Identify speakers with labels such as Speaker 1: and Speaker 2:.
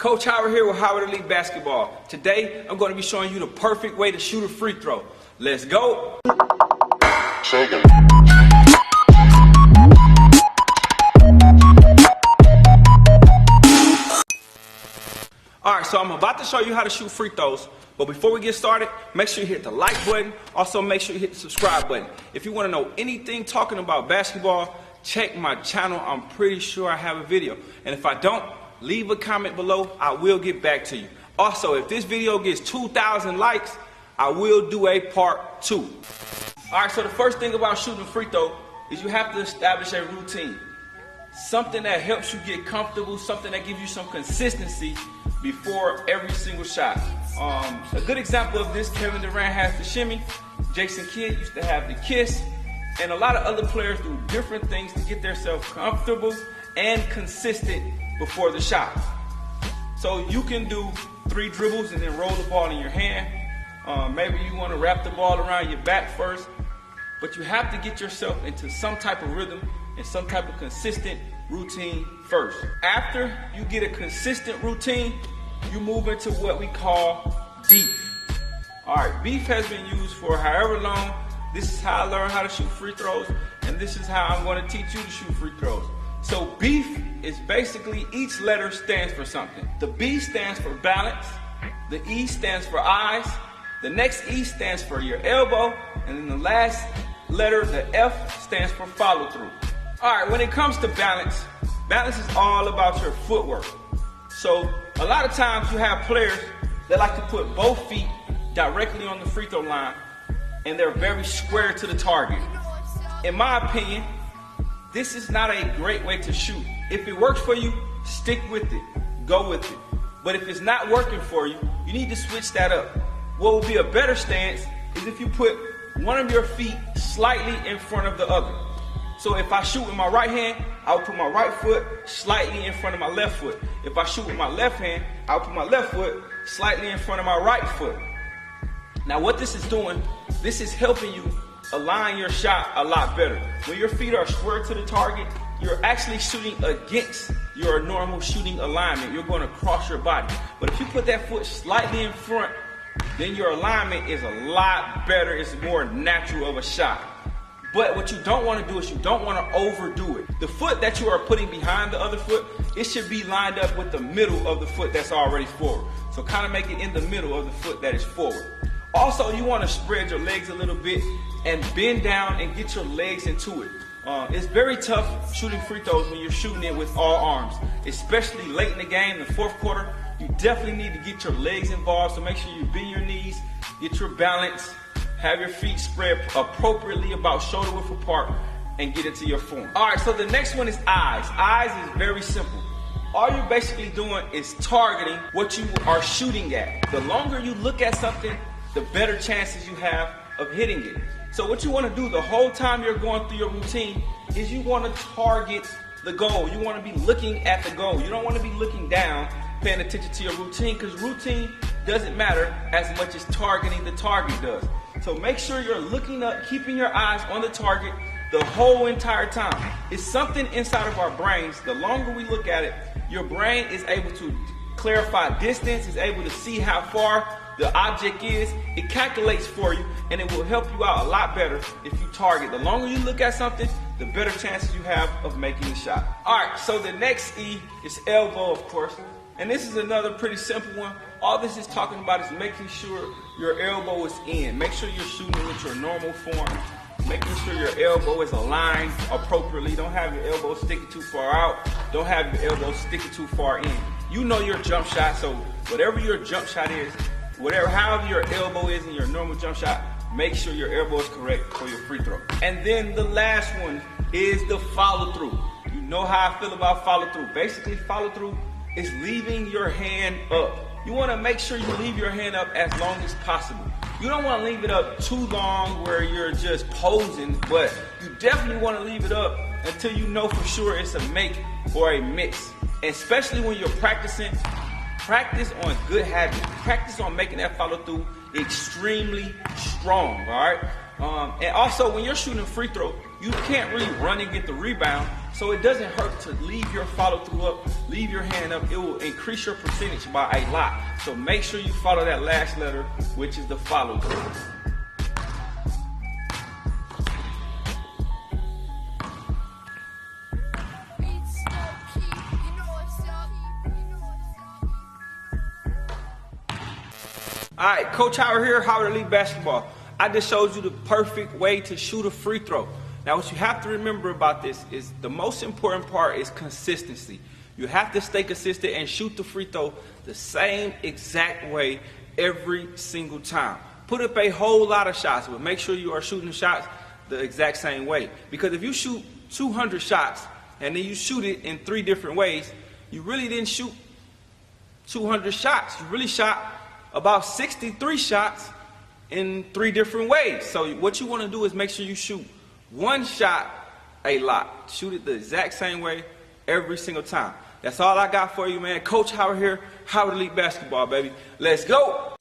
Speaker 1: Coach Howard here with Howard Elite Basketball. Today, I'm going to be showing you the perfect way to shoot a free throw. Let's go. Alright, so I'm about to show you how to shoot free throws. But before we get started, make sure you hit the like button. Also, make sure you hit the subscribe button. If you want to know anything talking about basketball, check my channel. I'm pretty sure I have a video. And if I don't, leave a comment below. I will get back to you. Also, if this video gets 2,000 likes, I will do a part 2. Alright, so the first thing about shooting a free throw is you have to establish a routine. Something that helps you get comfortable, something that gives you some consistency before every single shot. A good example of this, Kevin Durant has the shimmy, Jason Kidd used to have the kiss, and a lot of other players do different things to get themselves comfortable and consistent before the shot. So you can do 3 dribbles and then roll the ball in your hand. Maybe you want to wrap the ball around your back first, but you have to get yourself into some type of rhythm and some type of consistent routine first. After you get a consistent routine, you move into what we call beef. Alright, beef has been used for however long. This is how I learned how to shoot free throws, and this is how I'm going to teach you to shoot free throws. So beef is basically each letter stands for something. The B stands for balance, the E stands for eyes, the next E stands for your elbow, and then the last letter, the F, stands for follow through. Alright, when it comes to balance, balance is all about your footwork. So a lot of times you have players that like to put both feet directly on the free throw line, and they're very square to the target. In my opinion, this is not a great way to shoot. If it works for you, stick with it, go with it. But if it's not working for you, you need to switch that up. What would be a better stance is if you put one of your feet slightly in front of the other. So if I shoot with my right hand, I'll put my right foot slightly in front of my left foot. If I shoot with my left hand, I'll put my left foot slightly in front of my right foot. Now what this is doing, this is helping you align your shot a lot better. When your feet are square to the target, you're actually shooting against your normal shooting alignment. You're going to cross your body. But if you put that foot slightly in front, then your alignment is a lot better. It's more natural of a shot. But what you don't want to do is you don't want to overdo it. The foot that you are putting behind the other foot, it should be lined up with the middle of the foot that's already forward. So kind of make it in the middle of the foot that is forward. Also, you want to spread your legs a little bit and bend down and get your legs into it. It's very tough shooting free throws when you're shooting it with all arms, especially late in the game, the fourth quarter. You definitely need to get your legs involved, so make sure you bend your knees, get your balance, have your feet spread appropriately about shoulder width apart, and get into your form. Alright, so the next one is eyes. Eyes is very simple. All you're basically doing is targeting what you are shooting at. The longer you look at something, the better chances you have of hitting it. So what you want to do the whole time you're going through your routine is you want to target the goal. You want to be looking at the goal. You don't want to be looking down, paying attention to your routine, because routine doesn't matter as much as targeting the target does. So make sure you're looking up, keeping your eyes on the target the whole entire time. It's something inside of our brains. The longer we look at it, your brain is able to clarify distance, is able to see how far the object is. It calculates for you, and it will help you out a lot better if you target. The longer you look at something, the better chances you have of making the shot. Alright, so the next E is elbow, of course. And this is another pretty simple one. All this is talking about is making sure your elbow is in. Make sure you're shooting with your normal form. Making sure your elbow is aligned appropriately. Don't have your elbow sticking too far out. Don't have your elbow sticking too far in. You know your jump shot, so whatever your jump shot is, however your elbow is in your normal jump shot, make sure your elbow is correct for your free throw. And then the last one is the follow through. You know how I feel about follow through. Basically, follow through is leaving your hand up. You want to make sure you leave your hand up as long as possible. You don't want to leave it up too long where you're just posing, but you definitely want to leave it up until you know for sure it's a make or a miss. And especially when you're practicing, practice on good habits. Practice on making that follow through extremely strong, all right? And also, when you're shooting a free throw, you can't really run and get the rebound. So it doesn't hurt to leave your follow through up, leave your hand up. It will increase your percentage by a lot. So make sure you follow that last letter, which is the follow through. All right, Coach Howard here, Howard Elite Basketball. I just showed you the perfect way to shoot a free throw. Now, what you have to remember about this is the most important part is consistency. You have to stay consistent and shoot the free throw the same exact way every single time. Put up a whole lot of shots, but make sure you are shooting the shots the exact same way. Because if you shoot 200 shots and then you shoot it in 3 different ways, you really didn't shoot 200 shots. You really shot about 63 shots in 3 different ways. So what you want to do is make sure you shoot one shot a lot. Shoot it the exact same way every single time. That's all I got for you, man. Coach Howard here, Howard Elite Basketball, baby. Let's go.